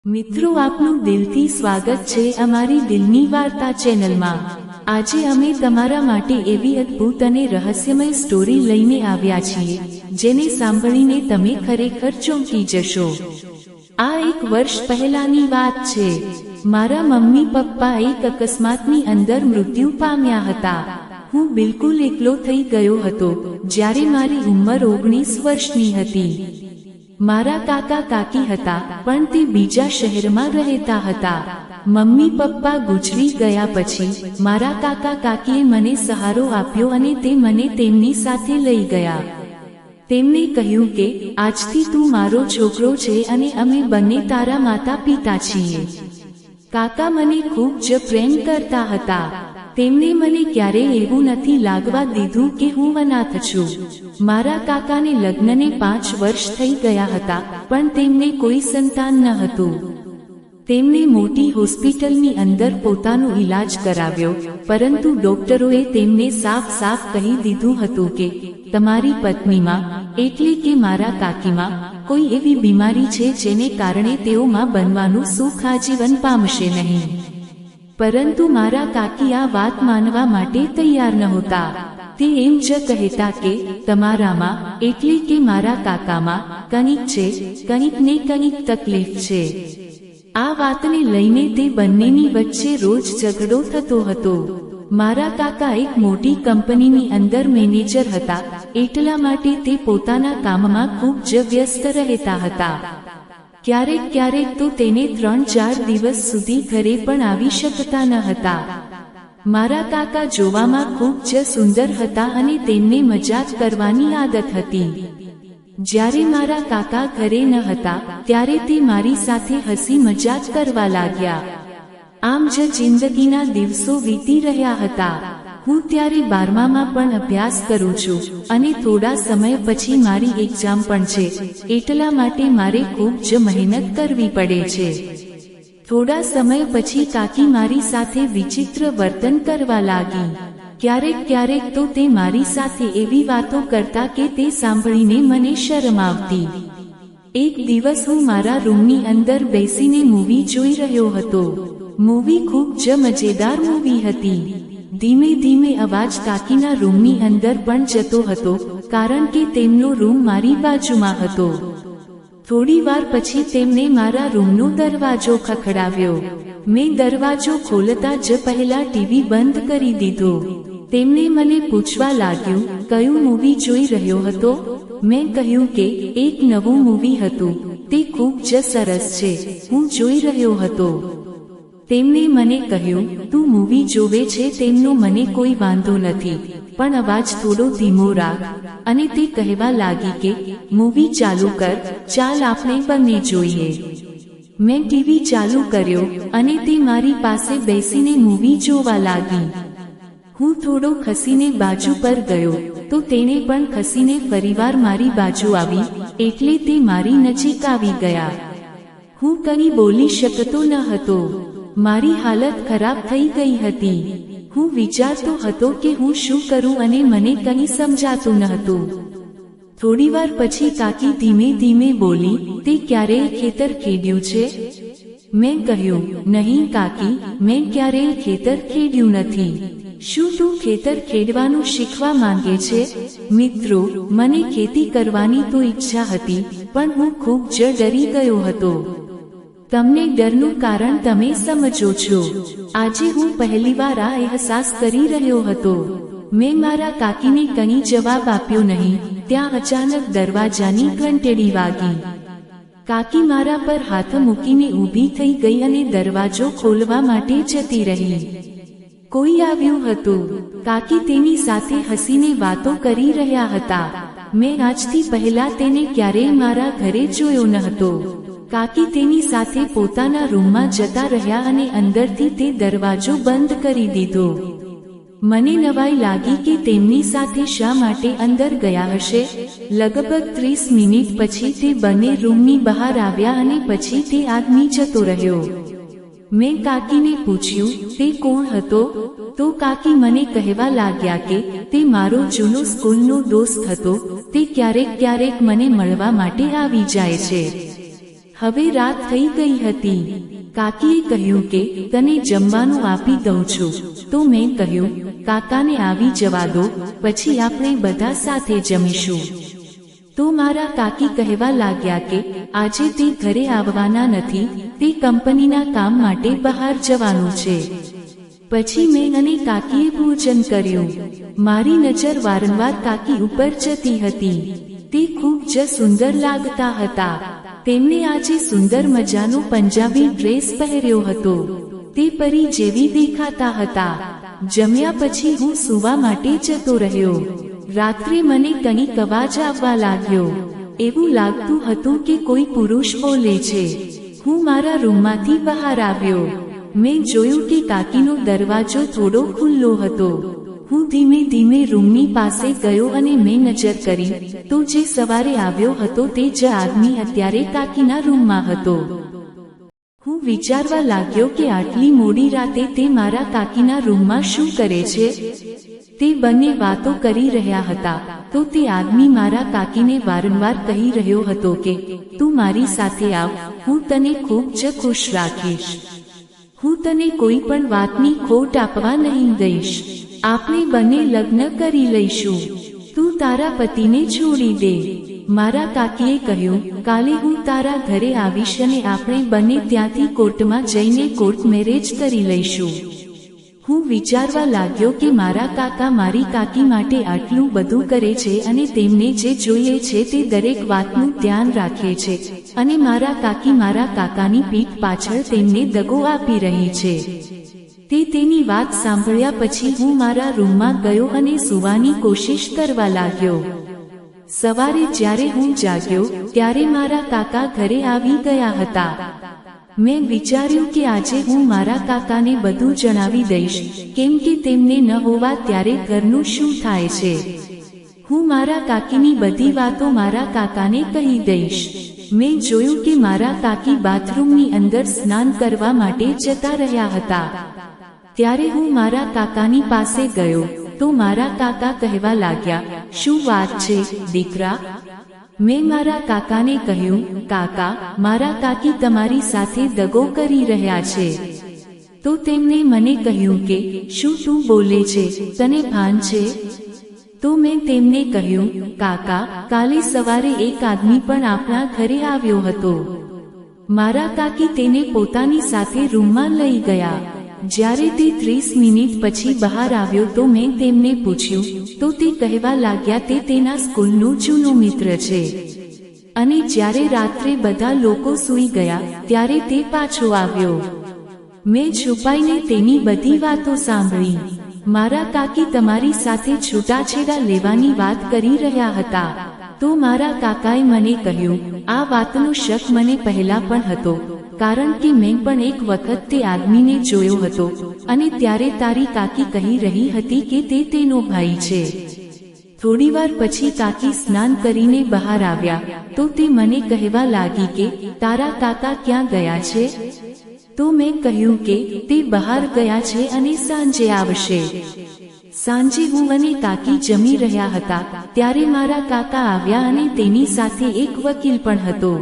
મિત્રો આપનું દિલથી સ્વાગત છે અમારી દિલની વાર્તા ચેનલમાં। આજે અમે તમારા માટે એવી અદ્ભુત અને રહસ્યમય સ્ટોરી લઈને આવ્યા છીએ જેને સાંભળીને તમે ખરેખર ચોંકી જશો। આ એક વર્ષ પહેલાની વાત છે। મારા મમ્મી પપ્પા એક અકસ્માતની અંદર મૃત્યુ પામ્યા હતા। હું બિલકુલ એકલો થઈ ગયો હતો જ્યારે મારી ઉંમર 19 વર્ષની હતી। મારા કાકા કાકી હતા પણ તે બીજા શહેરમાં રહેતા હતા। મમ્મી પપ્પા ગુજરી ગયા પછી મારા કાકા કાકીએ મને સહારો આપ્યો અને તે મને તેમની સાથે લઈ ગયા। તેમને કહ્યું કે આજથી તું મારો છોકરો છે અને અમે બંને તારા માતા પિતા છીએ। કાકા મને ખૂબ જ પ્રેમ કરતા હતા। તેમને મને ક્યારેય એવું નથી લાગવા દીધું કે હું અનાથ છું। મારા કાકાને લગ્નને 5 વર્ષ થઈ ગયા હતા પણ તેમને કોઈ સંતાન ન હતું। તેમને મોટી હોસ્પિટલની અંદર પોતાનો ઈલાજ કરાવ્યો પરંતુ ડોક્ટરોએ તેમને સાફ કહી દીધું હતું કે તમારી પત્નીમાં એટલે કે મારા કાકીમાં કોઈ એવી બીમારી છે જેને કારણે તેઓમાં બનવાનું સુખ આજીવન પામશે નહીં। પરંતુ મારા કાકી આ વાત માનવા માટે તૈયાર નહોતા। તે એમ જ કહેતા કે તમારામાં એટલે કે મારા કાકામાં કંઈક છે, કંઈકને કંઈક તકલીફ છે। આ વાતને લઈને તે બંનેની વચ્ચે રોજ ઝઘડો થતો હતો। મારા કાકા એક મોટી કંપનીની અંદર મેનેજર હતા એટલા માટે તે પોતાના કામમાં ખૂબ જ વ્યસ્ત રહેતા હતા। ક્યારેક તો તેને 3-4 દિવસ સુધી ઘરે પણ આવી શકતા ન હતા। મારા કાકા જોવામાં ખૂબ જ સુંદર હતા અને તેમને મજાક કરવાની આદત હતી। જ્યારે મારા કાકા ઘરે ન હતા ત્યારે તે મારી સાથે હસી મજાક કરવા લાગ્યા। આમ જ જિંદગીના દિવસો વીતી રહ્યા હતા। હું ત્યારે 12મામાં પણ અભ્યાસ કરું છું અને થોડા સમય પછી મારી એક્ઝામ પણ છે એટલા માટે મારે ખૂબ જ મહેનત કરવી પડે છે। થોડા સમય પછી કાકી મારી સાથે વિચિત્ર વર્તન કરવા લાગી। ક્યારેક તો તે મારી સાથે એવી વાતો કરતા કે તે સાંભળીને મને શરમ આવતી। એક દિવસ હું મારા રૂમની અંદર બેસીને મૂવી જોઈ રહ્યો હતો। મૂવી ખૂબ જ મજેદાર મૂવી હતી। ધીમે અવાજ કાકીના રૂમની અંદર પણ જતો હતો કારણ કે તેમનો રૂમ મારી બાજુમાં હતો। થોડી વાર પછી તેમને મારા રૂમનો દરવાજો ખખડાવ્યો। મેં દરવાજો ખોલતા જ પહેલા ટીવી બંધ કરી દીધો। તેમને મને પૂછવા લાગ્યું કયું મૂવી જોઈ રહ્યો હતો? મેં કહ્યું કે એક નવું મૂવી હતું, તે ખૂબ જ સરસ છે, હું જોઈ રહ્યો હતો। તેમને મને કહ્યું તું મૂવી જોવે છે તેમનો મને કોઈ વાંધો નથી પણ અવાજ થોડો ધીમો રાખ અને તે કહેવા લાગી કે મૂવી ચાલુ કર, ચાલ આપણે બંને જોઈએ। મેં ટીવી ચાલુ કર્યો અને તે મારી પાસે બેસીને મૂવી જોવા લાગી। હું થોડો ખસીને બાજુ પર ગયો તો તેણે પણ ખસીને ફરીવાર મારી બાજુ આવી એટલે તે મારી નજીક આવી ગયા। હું કંઈ બોલી શકતો ન હતો। મારી હાલત ખરાબ થઈ ગઈ હતી। હું વિચારતો હતો કે હું શું કરું અને મને કંઈ સમજાતું ન હતું। થોડીવાર પછી કાકી ધીમે બોલી તે ક્યારેય ખેતર ખેડ્યું છે? મેં કહ્યું નહીં કાકી, મેં ક્યારેય ખેતર ખેડ્યું નથી। શું તું ખેતર ખેડવાનું શીખવા માંગે છે? મિત્રો, મને ખેતી કરવાની તો ઈચ્છા હતી પણ હું ખૂબ જ ડરી ગયો હતો। તમને ડરનું કારણ તમે સમજો છો। આજે હું પહેલીવાર આ અહેસાસ કરી રહ્યો હતો। મેં મારા કાકીને કંઈ જવાબ આપ્યો નહીં ત્યાં અચાનક દરવાજાની ઘંટડી વાગી। કાકી મારા પર હાથ મૂકીને ઊભી થઈ ગઈ અને દરવાજો ખોલવા માટે જતી રહી। કોઈ આવ્યું હતું। કાકી તેની સાથે હસીને વાતો કરી રહ્યા હતા। મેં આજથી પહેલા તેને ક્યારેય મારા ઘરે જોયો ન હતો। કાકી તેની સાથે પોતાના રૂમમાં જતા રહ્યા અને અંદરથી તે દરવાજો બંધ કરી દીધો। મને નવાઈ લાગી કે તેમની સાથે શા માટે અંદર ગયા હશે। લગભગ 30 મિનિટ પછી તે બંને રૂમની બહાર આવ્યા અને પછી તે આદમી જતો રહ્યો। મેં કાકીને પૂછ્યું તે કોણ હતો? તો કાકી મને કહેવા લાગ્યા કે તે મારો જૂનો સ્કૂલનો દોસ્ત હતો, તે ક્યારેક મને મળવા માટે આવી જાય છે। હવે રાત થઈ ગઈ હતી. કાકીએ કહ્યું કે તને જમવાનું આપી દઉં છું. તો મેં કહ્યું, કાકાને આવી જવા દો, પછી આપણે બધા સાથે જમીશું. તો મારા કાકી કહેવા લાગ્યા કે આજે તે ઘરે આવવાના નથી, તે કંપનીના કામ માટે બહાર જવાનું છે. પછી મેં અને કાકીએ ભોજન કર્યું. મારી નજર વારંવાર કાકી ઉપર જતી હતી. તે ખૂબ જ સુંદર લાગતા હતા. તેમણે આજે સુંદર મજાનો પંજાબી ડ્રેસ પહેર્યો હતો. તે પરી જેવી દેખાતા હતા. જમ્યા પછી હું સૂવા માટે જતો રહ્યો. રાત્રે મને કંઈક અવાજ આવવા લાગ્યો. એવું લાગતું હતું કે કોઈ પુરુષ બોલે છે. હું મારા રૂમમાંથી બહાર આવ્યો. મેં જોયું કે કાકીનો દરવાજો થોડો ખુલ્લો હતો. હું ધીમે ધીમે રૂમની પાસે ગયો અને મેં નજર કરી તો જે સવારે આવ્યો હતો તે જ આદમી અત્યારે કાકીના રૂમમાં હતો. હું વિચારવા લાગ્યો કે આટલી મોડી રાતે તે મારા કાકીના રૂમમાં શું કરે છે. તે બંને વાતો કરી રહ્યા હતા. તો તે આદમી મારા કાકીને વારંવાર કહી રહ્યો હતો કે તું મારી સાથે આવ, હું તને ખૂબ જ ખુશ રાખીશ. હું તને કોઈ પણ વાતની ખોટ આપવા નહીં દઈશ. આપણે બંને લગ્ન કરી લઈશું. તું તારા પતિને છોડી દે. મારા કાકીએ કહ્યું, કાલે હું તારા ઘરે આવીશ અને આપણે બંને ત્યાંથી કોર્ટમાં જઈને કોર્ટ મેરેજ કરી લઈશું. હું વિચારવા લાગ્યો કે મારા કાકા મારી કાકી માટે આટલું બધું કરે છે અને તેમને જે જોઈએ છે તે દરેક વાતનું ધ્યાન રાખે છે, અને મારા કાકી મારા કાકાની પીઠ પાછળ તેમને દગો આપી રહી છે. તે તેની વાત સાંભળ્યા પછી હું મારા રૂમમાં ગયો અને સૂવાની કોશિશ કરવા લાગ્યો. સવારે જ્યારે હું જાગ્યો ત્યારે મારા કાકા ઘરે આવી ગયા હતા. મેં વિચાર્યું કે આજે હું મારા કાકાને બધું જણાવી દઈશ, કેમ કે તેમને ન હોવા ત્યારે ઘરનું શું થાય છે. હું મારા કાકીની બધી વાતો મારા કાકાને કહી દઈશ. મેં જોયું કે મારા કાકી બાથરૂમની અંદર સ્નાન કરવા માટે જતા રહ્યા હતા. ત્યારે હું મારા કાકાની પાસે ગયો તો મારા કાકા કહેવા લાગ્યા, શું વાત છે દીકરા? મેં મારા કાકાને કહ્યું, કાકા, મારા કાકી તમારી સાથે દગો કરી રહ્યા છે. તો તેમણે મને કહ્યું કે શું તું બોલે છે, તને ભાન છે? તો મેં તેમને કહ્યું, કાકા, કાલે સવારે એક આદમી પણ આપણા ઘરે આવ્યો હતો. મારા કાકી તેને પોતાની સાથે રૂમમાં લઈ ગયા. જ્યારે તે 30 મિનિટ પછી બહાર આવ્યો તો મેં તેમને પૂછ્યું તો તે કહેવા લાગ્યા તે તેના સ્કૂલનો જૂનો મિત્ર છે, અને જ્યારે રાત્રે બધા લોકો સૂઈ ગયા ત્યારે તે પાછો આવ્યો. મેં છુપાઈને તેની બધી વાતો સાંભળી. મારા કાકી તમારી સાથે છૂટાછેડા લેવાની વાત કરી રહ્યા હતા. તો મારા કાકાએ મને કહ્યું, આ વાતનો શક મને પહેલા પણ હતો, કારણ કે મેં પણ એક વખત તે આદમીને જોયો હતો, અને ત્યારે તારી કાકી કહી રહી હતી કે તે તેનો ભાઈ છે. થોડીવાર પછી કાકી સ્નાન કરીને બહાર આવ્યા તો તે મને કહેવા લાગી કે તારા કાકા ક્યાં ગયા છે? તો મેં કહ્યું કે તે બહાર ગયા છે અને સાંજે આવશે. સાંજે હું અને કાકી જમી રહ્યા હતા ત્યારે મારા કાકા આવ્યા અને તેની સાથે એક વકીલ પણ હતો.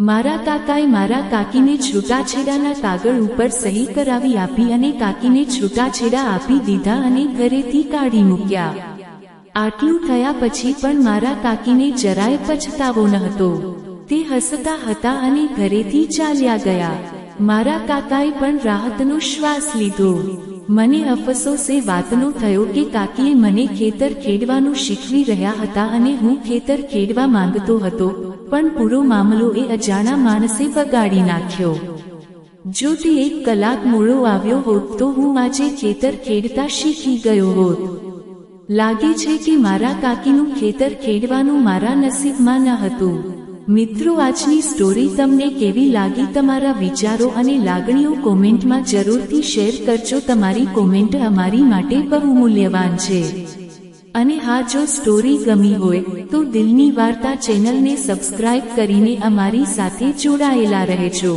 મારા કાકાએ મારા કાકીને છૂટાછેડાના કાગળ ઉપર સહી કરાવી આપી અને કાકીને છૂટાછેડા આપી દીધા અને ઘરેથી કાઢી મૂક્યા. આટલું થયા પછી પણ મારા કાકીને જરાય પછતાવો ન હતો. તે હસતા હતા અને ઘરેથી ચાલ્યા ગયા. મારા કાકાએ પણ રાહતનો શ્વાસ લીધો. મને અફસોસ એ વાતનો થયો કે કાકીએ મને ખેતર ખેડવાનું શીખવી રહ્યા હતા અને હું ખેતર ખેડવા માંગતો હતો, પણ પૂરો મામલો એ અજાણા માણસે બગાડી નાખ્યો. જો તે 1 કલાક મોડો આવ્યો હોત તો હું આજે ખેતર ખેડતા શીખી ગયો હોત. લાગે છે કે મારા કાકીનું ખેતર ખેડવાનું મારા નસીબમાં ન હતું. મિત્રો, આજની સ્ટોરી તમને કેવી લાગી? તમારા વિચારો અને લાગણીઓ કોમેન્ટમાં જરૂરથી શેર કરજો. તમારી કોમેન્ટ અમારી માટે બહુ મૂલ્યવાન છે. અને હા, જો સ્ટોરી ગમી હોય તો દિલની વાર્તા ચેનલને સબસ્ક્રાઇબ કરીને અમારી સાથે જોડાયેલા રહેજો.